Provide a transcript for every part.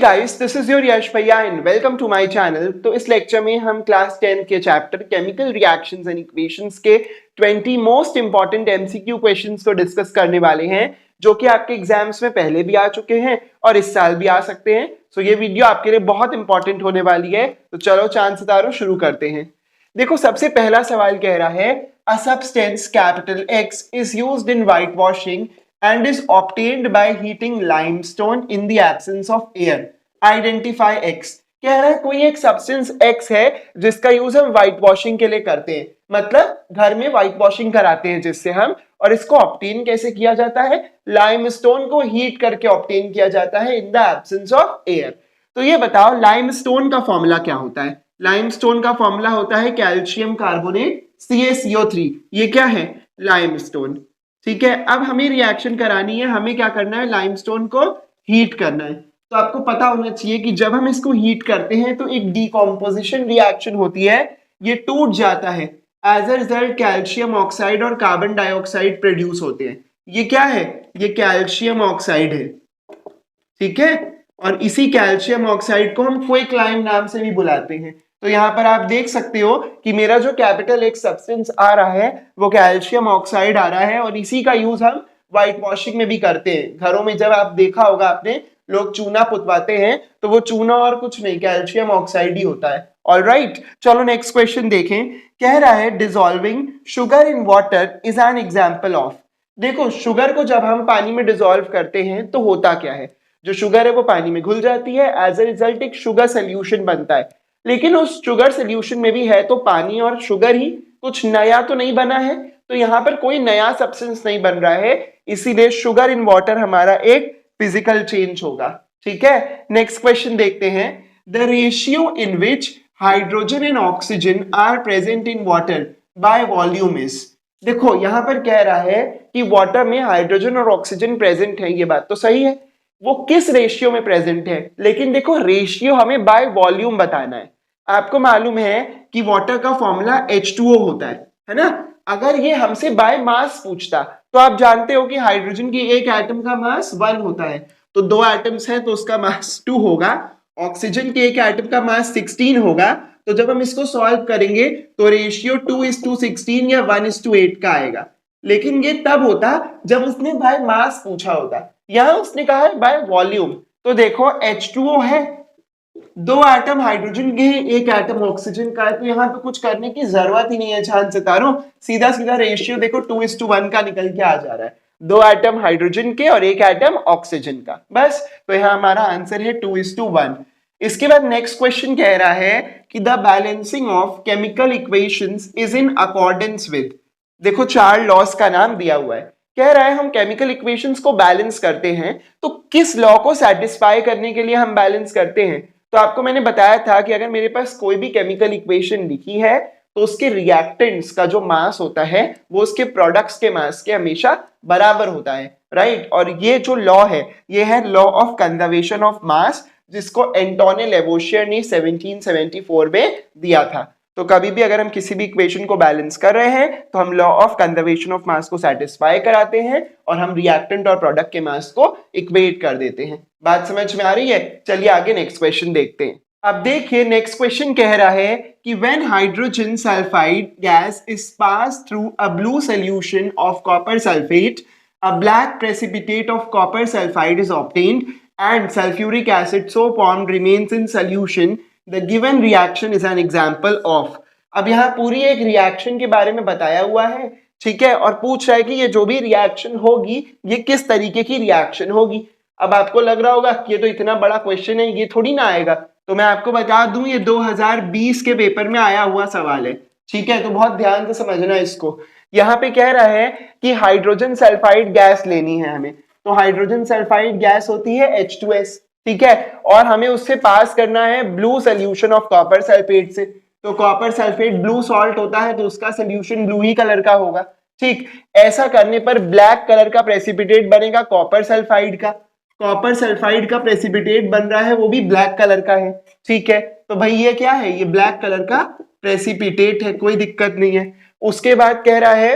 Guys, this is your Yash भैया and welcome to my channel. तो इस लेक्चर में हम क्लास 10 के chapter chemical reactions and equations के 20 मोस्ट इंपॉर्टेंट एमसीक्यू क्वेश्चंस को डिस्कस करने वाले हैं, जो कि आपके एग्जाम्स में पहले भी आ चुके हैं और इस साल भी आ सकते हैं। सो ये वीडियो आपके लिए बहुत इंपॉर्टेंट होने वाली है। तो चलो चांद सितारों शुरू करते हैं। देखो, सबसे पहला सवाल कह रहा है a substance capital X is used in white washing and is obtained by heating limestone in the absence of air. Identify X. कह रहा है कोई एक सब्सटेंस X है जिसका यूज हम व्हाइट वॉशिंग के लिए करते हैं, मतलब घर में व्हाइट वॉशिंग कराते हैं जिससे हम, और इसको ऑब्टेन कैसे किया जाता है? लाइमस्टोन को हीट करके ऑब्टेन किया जाता है in the absence of air. तो ये बताओ लाइमस्टोन का फॉर्मूला क्या होता है? लाइमस्टोन का फॉर्मूला होता है कैल्शियम कार्बोनेट CaCO3। ये क्या है? लाइमस्टोन। ठीक है, अब हमें रिएक्शन करानी है, हमें क्या करना है? लाइमस्टोन को हीट करना है। तो आपको पता होना चाहिए कि जब हम इसको हीट करते हैं तो एक डीकॉम्पोजिशन रिएक्शन होती है, ये टूट जाता है। As a result calcium oxide और कार्बन डाइऑक्साइड प्रोड्यूस होते हैं। ये क्या है? ये कैल्शियम ऑक्साइड है। ठीक है, और इसी कैल्शियम ऑक्साइड को हम क्विकलाइम नाम से भी बुलाते हैं। तो यहाँ पर आप देख सकते हो कि मेरा जो कैपिटल X सब्सटेंस आ रहा है वो कैल्शियम ऑक्साइड आ रहा है, और इसी का यूज हम व्हाइट वॉशिंग में भी करते हैं। घरों में जब आप देखा होगा आपने, लोग चूना पुतवाते हैं तो वो चूना और कुछ नहीं, कैल्शियम ऑक्साइड ही होता है। ऑलराइट, चलो नेक्स्ट क्वेश्चन देखें। कह रहा है dissolving sugar in water is an example of. देखो, शुगर को जब हम पानी में डिसॉल्व करते हैं तो होता क्या है? जो शुगर है वो पानी में घुल जाती है, एज अ रिजल्ट एक शुगर सोल्यूशन बनता है। लेकिन उस शुगर सोल्यूशन में भी है तो पानी और शुगर ही, कुछ नया तो नहीं बना है। तो यहाँ पर कोई नया सब्सटेंस नहीं बन रहा है, इसीलिए शुगर इन वाटर हमारा एक फिजिकल चेंज होगा। ठीक है, नेक्स्ट क्वेश्चन देखते हैं। The ratio in which hydrogen and oxygen are present in water by volume is. देखो, यहाँ पर कह रहा है कि वाटर में हाइड्रोजन और ऑक्सीजन प्रेजेंट है, ये बात तो सही है। वो किस रेशियो में प्रेजेंट है? लेकिन देखो, रेशियो हमें बाय वॉल्यूम बताना है। आपको मालूम है कि वाटर का फॉर्मूला H2O होता है ना? अगर ये हमसे बाय मास पूछता तो आप जानते हो कि हाइड्रोजन की एक एटम का मास 1 होता है, तो 2 एटम्स हैं तो उसका मास 2 होगा। ऑक्सीजन के एक एटम का मास 16 होगा। तो जब हम इसको सॉल्व करेंगे तो रेशियो 2:16 या 1:8 का आएगा। लेकिन ये तब होता जब उसने बाय मास पूछा होता, यहां उसने कहा है बाय वॉल्यूम। तो देखो, H2O है, 2 एटम हाइड्रोजन के हैं, एक एटम ऑक्सीजन का है, तो यहाँ पे कुछ करने की जरूरत ही नहीं है चांद सितारों। सीधा सीधा रेशियो देखो 2:1 का निकल के आ जा रहा है, 2 एटम हाइड्रोजन के और एक एटम ऑक्सीजन का, बस। तो यहाँ हमारा आंसर है 2:1। इसके बाद नेक्स्ट क्वेश्चन कह रहा है कि the balancing of chemical equations is in accordance with. देखो, 4 लॉस का नाम दिया हुआ है। कह रहा है हम केमिकल इक्वेशंस को बैलेंस करते हैं, तो किस लॉ को सेटिस्फाई करने के लिए हम बैलेंस करते हैं? तो आपको मैंने बताया था कि अगर मेरे पास कोई भी केमिकल इक्वेशन लिखी है तो उसके रिएक्टेंट्स का जो मास होता है वो उसके प्रोडक्ट्स के मास के हमेशा बराबर होता है, राइट? और ये जो लॉ है ये है law of conservation of mass, जिसको एंटोने लेवोशियर ने 1774 में दिया था। तो कभी भी अगर हम किसी भी इक्वेशन को बैलेंस कर रहे हैं तो हम law of conservation of mass को सेटिस्फाई कराते हैं और हम रिएक्टेंट और प्रोडक्ट के मास को इक्वेट कर देते हैं। बात समझ में आ रही है? चलिए आगे नेक्स्ट क्वेश्चन देखते हैं। अब देखिए, नेक्स्ट क्वेश्चन कह रहा है कि when hydrogen sulphide gas is pass through a blue solution of copper sulphate, a black precipitate of copper sulphide is obtained and sulphuric acid so formed remains in solution, The given reaction is an example of। अब यहाँ पूरी एक reaction के बारे में बताया हुआ है, ठीक है, और पूछ रहा है कि ये जो भी रिएक्शन होगी ये किस तरीके की रिएक्शन होगी। अब आपको लग रहा होगा कि ये तो इतना बड़ा क्वेश्चन है, ये थोड़ी ना आएगा। तो मैं आपको बता दूं, ये 2020 के पेपर में आया हुआ सवाल है, ठीक है, तो बहुत ध्यान से समझना इसको। यहाँ पे कह रहा है कि हाइड्रोजन सल्फाइड गैस लेनी है हमें, तो हाइड्रोजन सल्फाइड गैस होती है H2S, ठीक है, और हमें उससे पास करना है blue solution of copper sulphate से। तो कॉपर सल्फेट ब्लू सॉल्ट होता है तो उसका सोल्यूशन ब्लू ही कलर का होगा, ठीक। ऐसा करने पर ब्लैक कलर का प्रेसिपिटेट बनेगा कॉपर सल्फाइड का। कॉपर सल्फाइड का प्रेसिपिटेट बन रहा है वो भी ब्लैक कलर का है, ठीक है। तो भाई ये क्या है? ये ब्लैक कलर का प्रेसिपिटेट है, कोई दिक्कत नहीं है। उसके बाद कह रहा है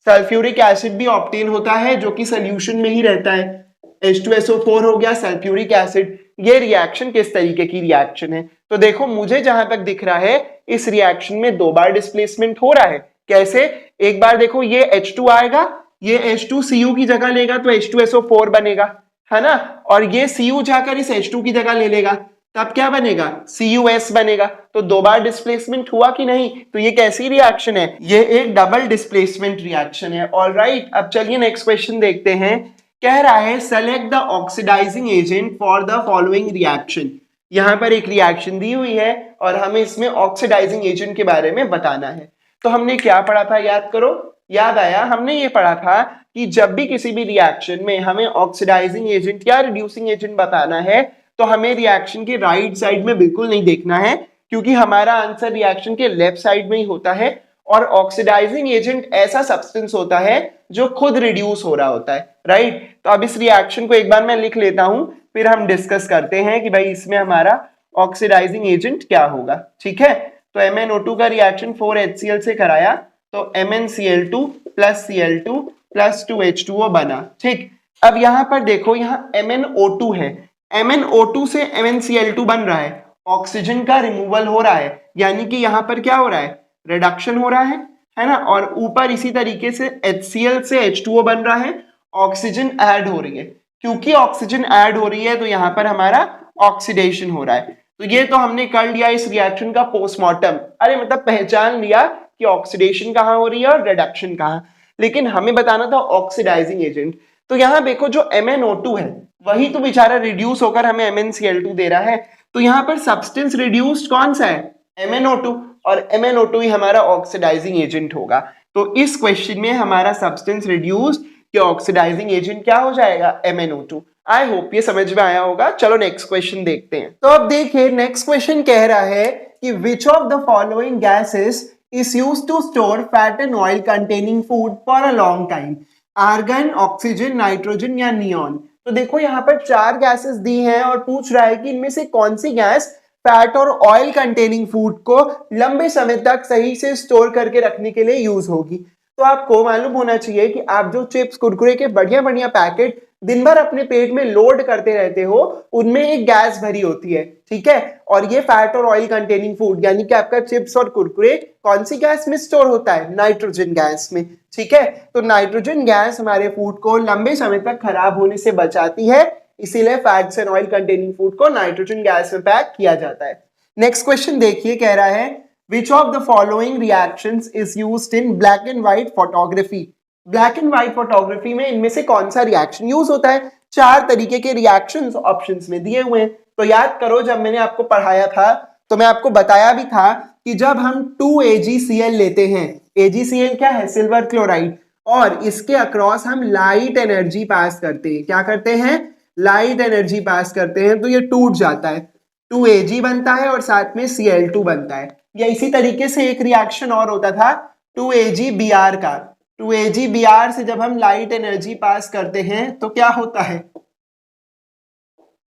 सल्फ्यूरिक एसिड भी ऑब्टेन होता है जो कि सोल्यूशन में ही रहता है। H2SO4 हो गया सल्फ्यूरिक एसिड, ये रिएक्शन किस तरीके की रिएक्शन है। तो देखो मुझे जहां तक दिख रहा है इस रिएक्शन में 2 बार डिस्प्लेसमेंट हो रहा है। कैसे? एक बार देखो ये H2 आएगा, ये H2 Cu की जगह लेगा तो H2SO4 बनेगा, है ना, और ये Cu जाकर इस H2 की जगह ले लेगा, तब क्या बनेगा? CuS बनेगा। तो 2 बार डिस्प्लेसमेंट हुआ कि नहीं? तो ये कैसी रिएक्शन है? ये एक डबल डिस्प्लेसमेंट रिएक्शन है। ऑलराइट, अब चलिए नेक्स्ट क्वेश्चन देखते हैं। कह रहा है select the oxidising agent for the following reaction. यहां पर एक रिएक्शन दी हुई है और हमें इसमें ऑक्सीडाइजिंग एजेंट के बारे में बताना है। तो हमने क्या पढ़ा था, याद करो। याद आया, हमने ये पढ़ा था कि जब भी किसी भी रिएक्शन में हमें ऑक्सीडाइजिंग एजेंट या रिड्यूसिंग एजेंट बताना है तो हमें रिएक्शन के राइट साइड में बिल्कुल नहीं देखना है, क्योंकि हमारा आंसर रिएक्शन के लेफ्ट साइड में ही होता है। और ऑक्सीडाइजिंग एजेंट ऐसा सब्सटेंस होता है जो खुद रिड्यूस हो रहा होता है, राइट। तो अब इस रिएक्शन को एक बार मैं लिख लेता हूं, फिर हम डिस्कस करते हैं कि भाई इसमें हमारा ऑक्सीडाइजिंग एजेंट क्या होगा, ठीक है। तो MnO2 का रिएक्शन 4HCl से कराया तो MnCl2 plus Cl2 plus 2H2O बना, ठीक। अब यहां पर देखो, यहां MnO2 है, MnO2 से MnCl2 बन रहा है, ऑक्सीजन का रिमूवल हो रहा है, यानी कि यहां पर क्या हो रहा है? रिडक्शन हो रहा है ना। और ऊपर इसी तरीके से HCl से H2O बन रहा है, ऑक्सीजन ऐड हो रही है। क्योंकि ऑक्सीजन ऐड हो रही है तो यहां पर हमारा ऑक्सीडेशन हो रहा है। तो ये तो हमने कर लिया इस रिएक्शन का पोस्टमार्टम, अरे मतलब पहचान लिया कि ऑक्सीडेशन कहां हो रही है और रिडक्शन कहां। लेकिन हमें बताना था ऑक्सीडाइजिंग एजेंट। तो यहां देखो जो MnO2 है वही तो बेचारा रिड्यूस होकर हमें MnCl2 दे रहा है। तो यहां पर सब्सटेंस रिड्यूस्ड कौन सा है? MnO2, और MnO2 ही हमारा ऑक्सीडाइजिंग एजेंट होगा। तो इस क्वेश्चन में हमारा सब्सटेंस रिड्यूस्ड कि ऑक्सीडाइजिंग एजेंट क्या हो जाएगा? MnO2। आई होप ये समझ में आया होगा। चलो नेक्स्ट क्वेश्चन देखते हैं। तो अब देखिए नेक्स्ट क्वेश्चन कह रहा है कि which of the following gases is used to store fat and oil containing food for a long time? Argon, oxygen, nitrogen या नियॉन। तो देखो यहाँ पर 4 गैसेस दी हैं और पूछ रहा है कि इनमें से कौन सी गैस फैट और ऑयल कंटेनिंग फूड को लंबे समय तक सही से स्टोर करके रखने के लिए यूज होगी। तो आपको मालूम होना चाहिए कि आप जो चिप्स कुरकुरे के बढ़िया बढ़िया पैकेट दिन भर अपने पेट में लोड करते रहते हो, उनमें एक गैस भरी होती है, ठीक है। और ये फैट और ऑयल कंटेनिंग फूड यानी कि आपका चिप्स और कुरकुरे कौन सी गैस में स्टोर होता है? नाइट्रोजन गैस में, ठीक है। तो नाइट्रोजन गैस हमारे फूड को लंबे समय तक खराब होने से बचाती है, इसीलिए fats and oil containing food को नाइट्रोजन गैस में पैक किया जाता है। नेक्स्ट क्वेश्चन देखिए, कह रहा है which of the following reactions is used in black and white photography? Black and white photography में इनमें से कौन सा रिएक्शन यूज होता है? 4 तरीके के रिएक्शंस ऑप्शंस में दिए हुए हैं। तो याद करो, जब मैंने आपको पढ़ाया था तो मैं आपको बताया भी था कि जब हम 2AgCl लेते हैं, AgCl क्या है? सिल्वर क्लोराइड, और इसके अक्रॉस हम लाइट एनर्जी पास करते हैं। क्या करते हैं? लाइट एनर्जी पास करते हैं, तो ये टूट जाता है, 2Ag बनता है और साथ में Cl2 बनता है। या इसी तरीके से एक रिएक्शन और होता था 2AgBr का। 2AgBr से जब हम लाइट एनर्जी पास करते हैं तो क्या होता है?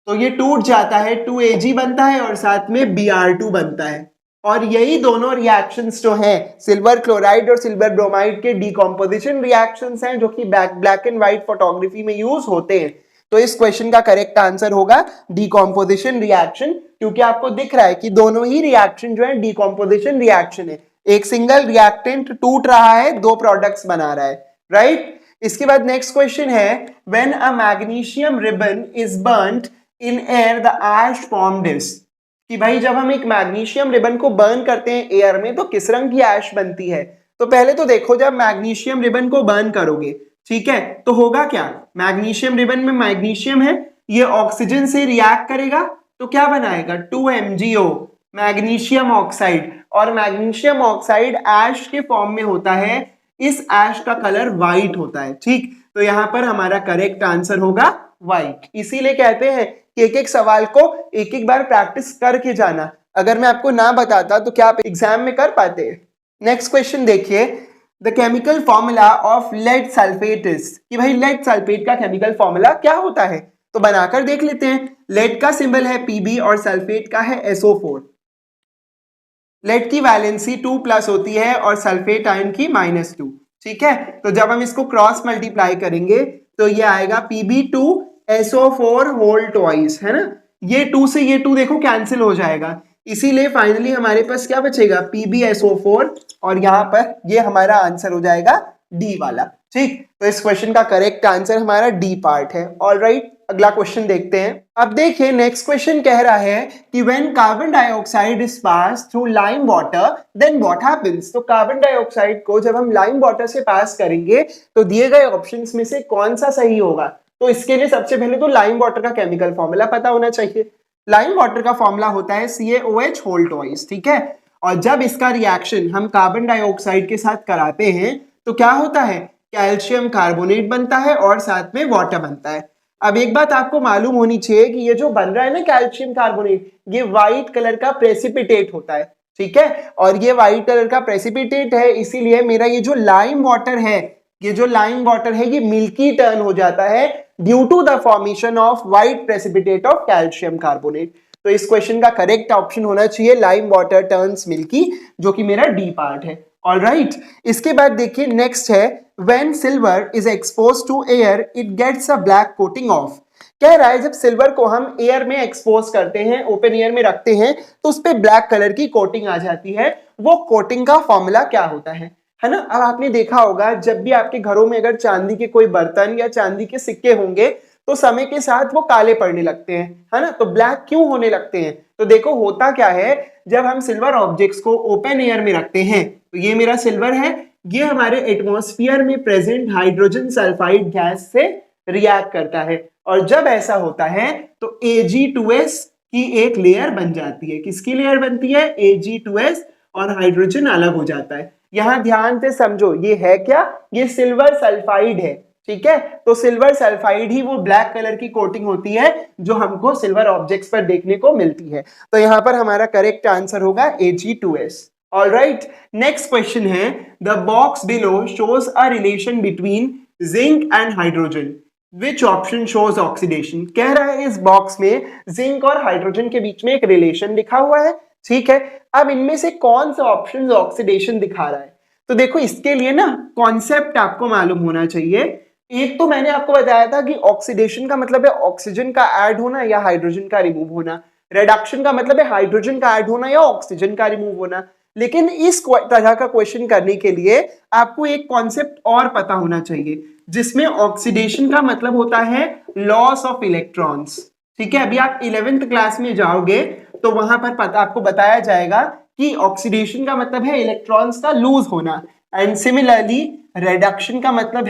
तो ये टूट जाता है, 2Ag बनता है और साथ में Br2 बनता है। और यही दोनों रिएक्शंस जो हैं सिल्वर क्लोराइड और सिल्वर ब्रोमाइड के डिकम्पोजिशन रिएक्शंस हैं, जो कि ब्लैक एंड व्हाइट फोटोग्राफी में यूज होते हैं। तो इस क्वेश्चन का करेक्ट आंसर होगा डिकम्पोजिशन रिएक्शन, क्योंकि आपको दिख रहा है कि दोनों ही रिएक्शन जो है डिकम्पोजिशन रिएक्शन है। एक सिंगल रिएक्टेंट टूट रहा है, 2 प्रोडक्ट्स बना रहा है, राइट। इसके बाद नेक्स्ट क्वेश्चन है when a magnesium ribbon is burned in air the ash formed is. कि भाई जब हम एक मैग्नीशियम रिबन को बर्न करते हैं एयर में तो किस रंग की ऐश बनती है? तो पहले तो देखो, जब मैग्नीशियम रिबन को बर्न करोगे, ठीक है, तो होगा क्या? मैग्नीशियम रिबन में मैग्नीशियम है, ये ऑक्सीजन से रिएक्ट करेगा तो क्या बनाएगा? 2MgO, magnesium oxide. और मैग्नीशियम ऑक्साइड ऐश के फॉर्म में होता है, इस ऐश का कलर व्हाइट होता है, ठीक। तो यहां पर हमारा करेक्ट आंसर होगा व्हाइट। इसीलिए कहते हैं कि एक एक सवाल को एक एक बार प्रैक्टिस करके जाना। अगर मैं आपको ना बताता तो क्या आप एग्जाम में कर पाते? नेक्स्ट क्वेश्चन देखिए, the chemical formula of lead sulphate is. कि भाई लेड सल्फेट का केमिकल फॉर्मूला क्या होता है? तो बनाकर देख लेते हैं। लेड का सिंबल है Pb और सल्फेट का है SO4। लेड की वैलेंसी 2+ होती है और सल्फेट आयन की -2, ठीक है। तो जब हम इसको क्रॉस मल्टीप्लाई करेंगे तो ये आएगा Pb2SO4 होल ट्वाइस, है ना। ये 2 से ये 2 देखो कैंसिल हो जाएगा, इसीलिए फाइनली हमारे पास क्या बचेगा, PbSO4, और यहाँ पर ये हमारा आंसर हो जाएगा डी वाला। ठीक, तो इस क्वेश्चन का करेक्ट आंसर हमारा डी पार्ट है। ऑलराइट, अगला क्वेश्चन देखते हैं। अब देखिए नेक्स्ट क्वेश्चन कह रहा है कि when carbon dioxide is pass through lime water then what happens. तो कार्बन डाइऑक्साइड को जब हम लाइम वाटर से पास करेंगे तो दिए गए ऑप्शंस में से कौन सा सही होगा। तो इसके लिए सबसे पहले तो लाइम वाटर का केमिकल फॉर्मूला पता होना चाहिए। लाइम वाटर का फॉर्मूला होता है CaOH होल ट्वाइस, ठीक है। और जब इसका रिएक्शन हम कार्बन डाइऑक्साइड के साथ कराते हैं तो क्या होता है, कैल्शियम कार्बोनेट बनता है और साथ में वाटर बनता है। अब एक बात आपको मालूम होनी चाहिए कि ये जो बन रहा है ना कैल्शियम कार्बोनेट, ये व्हाइट कलर का प्रेसिपिटेट होता है, ठीक है। और ये व्हाइट कलर का प्रेसिपिटेट है, इसीलिए मेरा ये जो लाइम वाटर है, ये जो लाइम वाटर है ये मिल्की टर्न हो जाता है due to the formation of white precipitate of calcium carbonate. तो इस क्वेश्चन का करेक्ट ऑप्शन होना चाहिए लाइम वाटर टर्न्स मिल्की, जो कि मेरा डी पार्ट है। ऑलराइट, इसके बाद देखिए नेक्स्ट है when silver is exposed to air it gets a black coating of. कह रहा है जब सिल्वर को हम एयर में एक्सपोज करते हैं, ओपन एयर में रखते हैं, तो उस पे ब्लैक कलर की कोटिंग आ जाती है। वो कोटिंग का फॉर्मूला क्या होता है ना। अब आपने देखा होगा जब भी आपके घरों में अगर चांदी के कोई बर्तन या चांदी के सिक्के होंगे तो समय के साथ वो काले पड़ने लगते हैं, है ना। तो ब्लैक क्यों होने लगते हैं, तो देखो होता क्या है, जब हम सिल्वर ऑब्जेक्ट्स को ओपन एयर में रखते हैं, तो ये मेरा सिल्वर है, ये हमारे एटमॉस्फेयर में प्रेजेंट हाइड्रोजन सल्फाइड गैस से रिएक्ट करता है। और जब ऐसा होता है तो Ag2s की एक लेयर बन जाती है। किसकी लेयर बनती है, Ag2s, और हाइड्रोजन अलग हो जाता है। यहां ध्यान से समझो, ये है क्या, ये सिल्वर सल्फाइड है, ठीक है। तो सिल्वर सल्फाइड ही वो ब्लैक कलर की कोटिंग होती है जो हमको सिल्वर ऑब्जेक्ट्स पर देखने को मिलती है। तो यहां पर हमारा करेक्ट आंसर होगा Ag2s। ऑलराइट, नेक्स्ट क्वेश्चन है the box below shows a relation between zinc and hydrogen, which option shows oxidation. कह रहा है इस बॉक्स में जिंक और हाइड्रोजन के बीच में एक रिलेशन लिखा हुआ है, ठीक है। अब इनमें से कौन सा ऑप्शन ऑक्सीडेशन दिखा रहा है। तो देखो इसके लिए ना कॉन्सेप्ट आपको मालूम होना चाहिए। एक तो मैंने आपको बताया था कि ऑक्सीडेशन का मतलब है ऑक्सीजन का ऐड होना या हाइड्रोजन का रिमूव होना, रिडक्शन का मतलब है हाइड्रोजन का ऐड होना या ऑक्सीजन का रिमूव होना। लेकिन इस तरह का क्वेश्चन करने के लिए आपको एक कॉन्सेप्ट और पता होना चाहिए, जिसमें ऑक्सीडेशन का मतलब होता है लॉस ऑफ इलेक्ट्रॉन्स, ठीक है। अभी आप 11th क्लास में जाओगे तो वहां पर आपको बताया जाएगा कि ऑक्सीडेशन का मतलब है इलेक्ट्रॉन्स का लूज होना, एंड सिमिलरली रिडक्शन का मतलब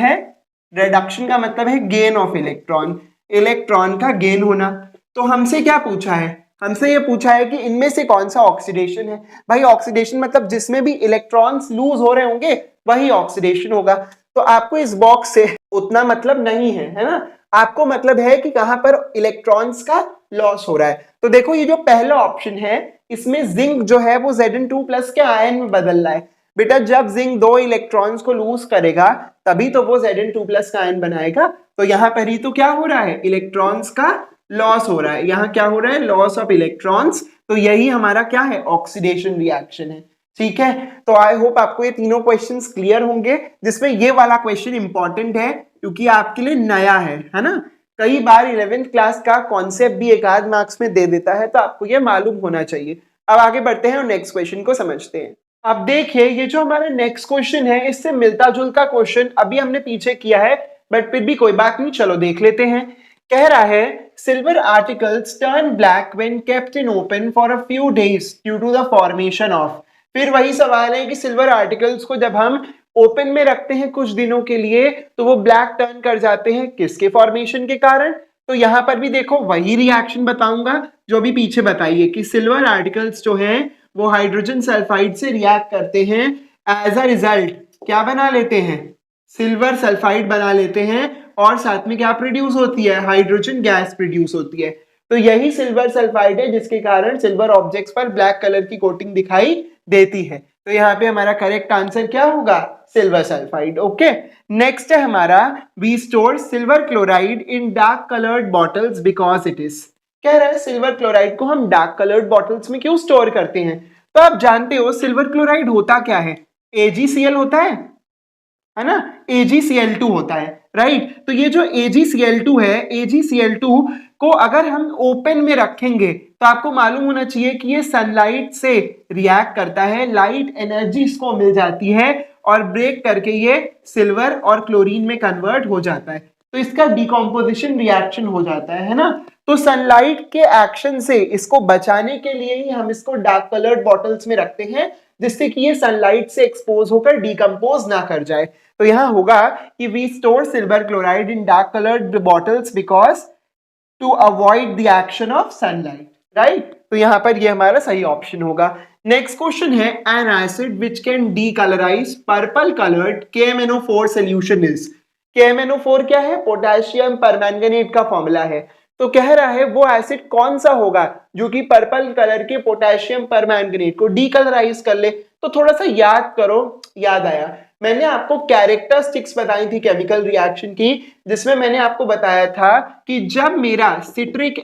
है गेन ऑफ इलेक्ट्रॉन, इलेक्ट्रॉन का गेन होना। तो हमसे क्या पूछा है, हमसे ये पूछा है कि इनमें से कौन सा ऑक्सीडेशन है। भाई ऑक्सीडेशन मतलब जिसमें भी इलेक्ट्रॉन्स लूज हो रहे होंगे वही ऑक्सीडेशन होगा। तो आपको इस बॉक्स से उतना मतलब नहीं है ना। आपको मतलब है कि कहां पर इलेक्ट्रॉन्स का लॉस हो रहा है। तो देखो ये जो पहला ऑप्शन है इसमें जिंक जो है वो Zn2+ के आयन में बदल रहा है। बेटा जब जिंक 2 इलेक्ट्रॉन्स को लूज करेगा तभी तो वो Zn2+ का आयन बनाएगा। तो यहां पर ही तो क्या हो रहा है, इलेक्ट्रॉन्स का लॉस हो रहा है। यहां क्या हो रहा है, लॉस ऑफ इलेक्ट्रॉन्स। तो यही हमारा क्या है, ऑक्सीडेशन रिएक्शन है, ठीक है। तो आई होप आपको ये तीनों क्वेश्चंस क्लियर होंगे, जिसमें ये वाला क्वेश्चन इंपॉर्टेंट है क्योंकि आपके लिए नया है ना। कई बार 11th क्लास का कॉन्सेप्ट भी एक आध मार्क्स में दे देता है, तो आपको ये मालूम होना चाहिए। अब आगे बढ़ते हैं और नेक्स्ट क्वेश्चन को समझते हैं। अब देखिए ये जो हमारा नेक्स्ट क्वेश्चन है इससे मिलता जुलता क्वेश्चन अभी हमने पीछे किया है, बट फिर भी कोई बात नहीं, चलो देख लेते हैं। कह रहा है silver articles turn black when kept in open for a few days due to the formation of. फिर वही सवाल है कि सिल्वर आर्टिकल्स को जब हम ओपन में रखते हैं कुछ दिनों के लिए तो वो ब्लैक टर्न कर जाते हैं, किसके फॉर्मेशन के कारण। तो यहां पर भी देखो वही रिएक्शन बताऊंगा जो अभी पीछे बताइए कि सिल्वर आर्टिकल्स जो हैं वो हाइड्रोजन सल्फाइड से रिएक्ट करते हैं, एज अ रिजल्ट क्या बना लेते हैं, सिल्वर सल्फाइड बना लेते हैं, और साथ में क्या प्रोड्यूस होती है, हाइड्रोजन गैस प्रोड्यूस होती है। तो यही सिल्वर सल्फाइड है जिसके कारण सिल्वर ऑब्जेक्ट्स पर ब्लैक कलर की कोटिंग दिखाई देती है। तो यहाँ पे हमारा करेक्ट आंसर क्या होगा, सिल्वर सल्फाइड। ओके, नेक्स्ट है हमारा we store silver chloride in dark coloured bottles because it is. कह रहा है सिल्वर क्लोराइड को हम डार्क कलर्ड बॉटल्स में क्यों स्टोर करते हैं। तो आप जानते हो सिल्वर क्लोराइड होता क्या है, AgCl होता है, है ना, AgCl2 होता है, राइट। तो ये जो AgCl2 है, AgCl2 को अगर हम ओपन में रखेंगे तो आपको मालूम होना चाहिए कि ये सनलाइट से रिएक्ट करता है, लाइट एनर्जी इसको मिल जाती है और ब्रेक करके ये सिल्वर और क्लोरीन में कन्वर्ट हो जाता है, तो इसका डिकम्पोजिशन रिएक्शन हो जाता है ना। तो सनलाइट के एक्शन से इसको बचाने के लिए ही हम इसको डार्क कलर्ड बॉटल्स में रखते हैं, जिससे कि ये सनलाइट से एक्सपोज होकर डिकम्पोज ना कर जाए। तो यहां होगा कि we store silver chloride in dark coloured bottles because to avoid the action of sunlight, right. तो यहां पर ये हमारा सही ऑप्शन होगा। नेक्स्ट क्वेश्चन है, an acid which can decolourise purple coloured KMnO4 solution is. KMnO4 क्या है, पोटेशियम परमैंगनेट का फॉर्मूला है। तो कह रहा है वो एसिड कौन सा होगा जो कि पर्पल कलर के पोटेशियम परमैंगनेट को डीकलराइज कर ले। तो थोड़ा सा याद करो, याद आया मैंने आपको कैरेक्टरिस्टिक्स बताई थी केमिकल रिएक्शन की, जिसमें मैंने आपको बताया था कि जब मेरा सिट्रिक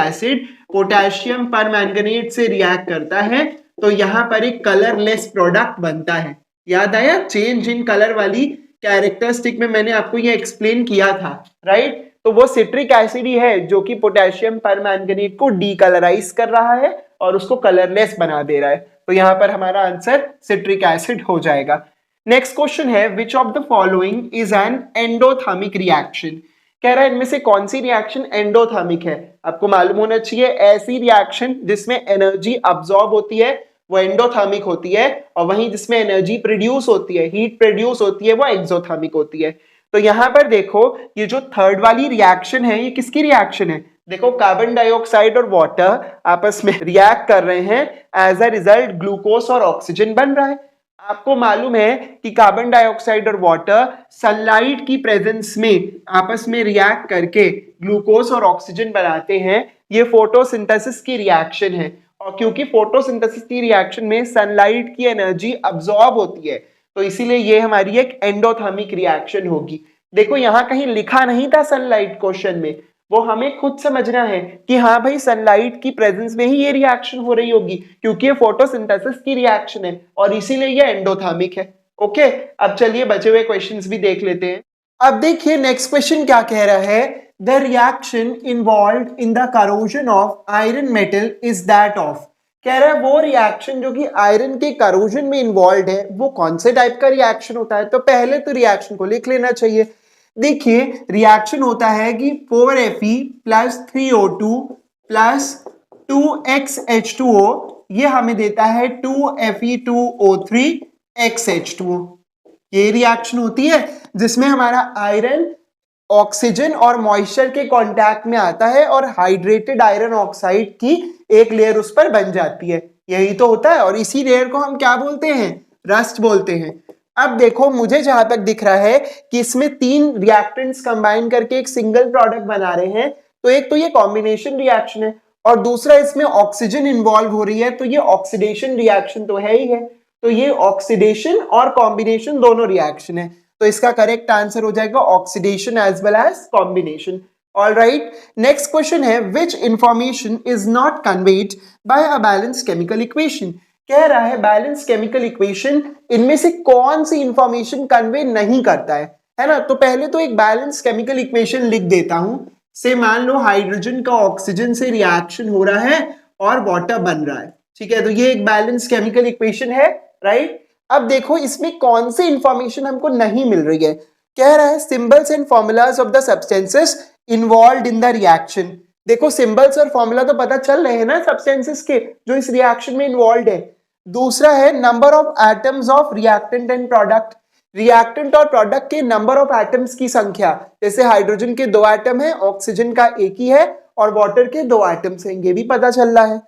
एसिड पोटेशियम परमैंगनेट से रिएक्ट करता है तो यहां पर एक कलरलेस प्रोडक्ट बनता है। याद आया, चेंज इन कलर वाली कैरेक्टरिस्टिक में मैंने आपको ये एक्सप्लेन किया था, राइट। तो वो सिट्रिक एसिड ही है जो कि पोटेशियम परमैंगनेट को डीकलराइज कर रहा है और उसको कलरलेस बना दे रहा है। तो यहां पर हमारा आंसर सिट्रिक एसिड हो जाएगा। नेक्स्ट क्वेश्चन है, विच of the following is an endothermic reaction. कह रहा है इनमें से कौन सी रिएक्शन एंडोथर्मिक है। आपको मालूम होना चाहिए ऐसी रिएक्शन जिसमें एनर्जी अब्सॉर्ब होती है वो एंडोथर्मिक होती है, और वहीं जिसमें एनर्जी प्रोड्यूस होती है, हीट प्रोड्यूस होती है, वो एक्सोथर्मिक होती है। तो यहां पर देखो ये जो थर्ड वाली रिएक्शन है ये किसकी रिएक्शन है। देखो कार्बन डाइऑक्साइड और वाटर आपस में रिएक्ट कर रहे हैं, एज अ रिजल्ट ग्लूकोज और ऑक्सीजन बन रहा है। आपको मालूम है कि कार्बन डाइऑक्साइड और वाटर सनलाइट की प्रेजेंस में आपस में रिएक्ट करके ग्लूकोज और ऑक्सीजन बनाते हैं। ये फोटोसिंथेसिस की रिएक्शन है, और क्योंकि फोटोसिंथेसिस की रिएक्शन में सनलाइट की एनर्जी अब्सॉर्ब होती है तो इसीलिए ये हमारी एक एंडोथर्मिक रिएक्शन होगी। देखो यहां कहीं लिखा नहीं था सनलाइट क्वेश्चन में, वो हमें खुद समझना है कि हाँ भाई सनलाइट की प्रेजेंस में ही ये रिएक्शन हो रही होगी, क्योंकि ये फोटोसिंथेसिस की रिएक्शन है और इसीलिए ये एंडोथर्मिक है। ओके, अब चलिए बचे हुए क्वेश्चंस भी देख लेते हैं। अब देखिए नेक्स्ट क्वेश्चन क्या कह रहा है, the reaction involve in the corrosion of iron metal is that of. कह रहा है वो रिएक्शन जो कि आयरन के करोजन में इन्वॉल्व है वो कौन से टाइप का रिएक्शन होता है। तो पहले तो रिएक्शन को लिख लेना चाहिए। देखिए रिएक्शन होता है कि 4Fe plus 3O2 plus 2XH2O ये हमें देता है 2Fe2O3 XH2O। ये रिएक्शन होती है जिसमें हमारा आयरन ऑक्सीजन और मॉइस्चर के कांटेक्ट में आता है और हाइड्रेटेड आयरन ऑक्साइड की एक लेयर उस पर बन जाती है, यही तो होता है। और इसी लेयर को हम क्या बोलते हैं, रस्ट बोलते हैं। अब देखो मुझे जहां तक दिख रहा है कि इसमें तीन रिएक्टेंट्स कंबाइन करके एक सिंगल प्रोडक्ट बना रहे हैं। तो एक तो ये कॉम्बिनेशन रिएक्शन है और दूसरा इसमें ऑक्सीजन इन्वॉल्व हो रही है, तो ये ऑक्सीडेशन रिएक्शन तो है ही है। तो ये ऑक्सीडेशन और कॉम्बिनेशन दोनों रिएक्शन है, तो इसका करेक्ट आंसर हो जाएगा oxidation as well as combination. All right, next question है, which information is not conveyed by a balance chemical equation. कह रहा है बैलेंस केमिकल इक्वेशन इनमें से कौन सी इंफॉर्मेशन कन्वे नहीं करता है ना। तो पहले तो एक बैलेंस केमिकल इक्वेशन लिख देता हूं। से मान लो हाइड्रोजन का ऑक्सीजन से रिएक्शन हो रहा है और वाटर बन रहा है, ठीक है। तो ये एक बैलेंस केमिकल इक्वेशन है, राइट। अब देखो इसमें कौन सी इंफॉर्मेशन हमको नहीं मिल रही है। कह रहा है symbols and formulas of the substances involved in the reaction. देखो सिंबल्स और फॉर्मूला तो पता चल रहे हैं ना सब्सटेंसेस के जो इस रिएक्शन में इन्वॉल्वड है। दूसरा है number of atoms of reactant and product. Reactant और प्रोडक्ट के नंबर ऑफ एटम्स की संख्या, जैसे हाइड्रोजन के 2 एटम है, ऑक्सीजन का एक ही है और वाटर के 2 एटम्स हैं, ये भी पता चल रहा है।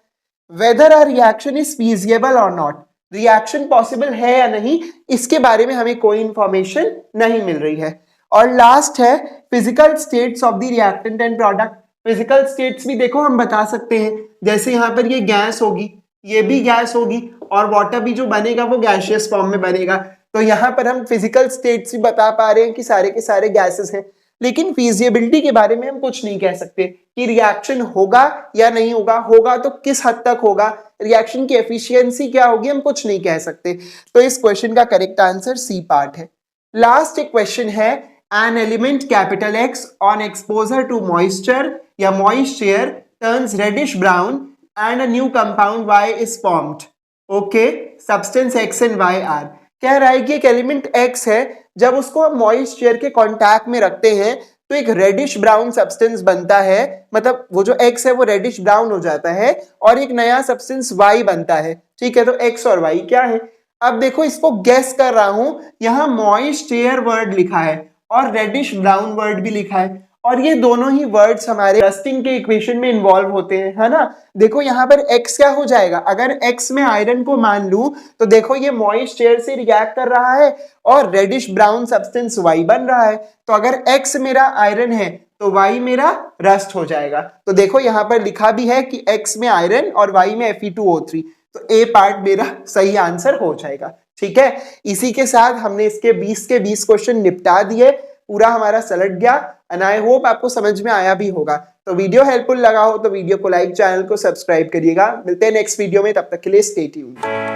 Weather a reaction is feasible और नॉट, रिएक्शन पॉसिबल है या नहीं इसके बारे में हमें कोई इंफॉर्मेशन नहीं मिल रही है। और लास्ट है physical states of the reactant and product. Physical states भी देखो हम बता सकते हैं, जैसे यहाँ पर ये गैस होगी, ये भी गैस होगी और वाटर भी जो बनेगा वो गैसियस फॉर्म में बनेगा। तो यहाँ पर हम फिजिकल स्टेट्स भी बता पा रहे हैं कि सारे के सारे गैसेस हैं, लेकिन फिजिबिलिटी के बारे में हम कुछ नहीं कह सकते कि रिएक्शन होगा या नहीं होगा, होगा तो किस हद तक होगा, रिएक्शन की एफिशिएंसी क्या होगी हम कुछ नहीं कह सकते। तो इस क्वेश्चन का करेक्ट आंसर सी पार्ट है। लास्ट एक क्वेश्चन है, an element capital X on exposure to moisture या moist air turns reddish brown and a new compound Y is formed. Okay, substance X and Y are. कह रहा है कि एक element x है, जब उसको हम मॉइस्ट एयर के कांटेक्ट में रखते हैं तो एक रेडिश ब्राउन सब्सटेंस बनता है, मतलब वो जो एक्स है वो रेडिश ब्राउन हो जाता है और एक नया सब्सटेंस वाई बनता है। ठीक है, तो एक्स और वाई क्या है? अब देखो इसको गैस कर रहा हूं, यहां मॉइस्ट एयर वर्ड लिखा है और रेडिश ब्राउन वर्ड भी लिखा है और ये दोनों ही वर्ड्स हमारे रस्टिंग के इक्वेशन में इन्वॉल्व होते हैं, है ना। देखो यहाँ पर x क्या हो जाएगा, अगर x में आयरन को मान लूं तो देखो ये मॉइस्ट एयर से रिएक्ट कर रहा है और रेडिश ब्राउन सब्सटेंस y बन रहा है। तो अगर x मेरा आयरन है तो y मेरा रस्ट हो जाएगा। तो देखो यहाँ पर लिखा भी है कि x में आयरन और y में Fe2O3, तो ए पार्ट मेरा सही आंसर हो जाएगा। ठीक है, इसी के साथ हमने इसके 20 के 20 क्वेश्चन निपटा दिए, पूरा हमारा सलट गया एंड आई होप आपको समझ में आया भी होगा। तो वीडियो हेल्पफुल लगा हो तो वीडियो को लाइक, चैनल को सब्सक्राइब करिएगा। मिलते हैं नेक्स्ट वीडियो में, तब तक के लिए स्टे ट्यून्ड।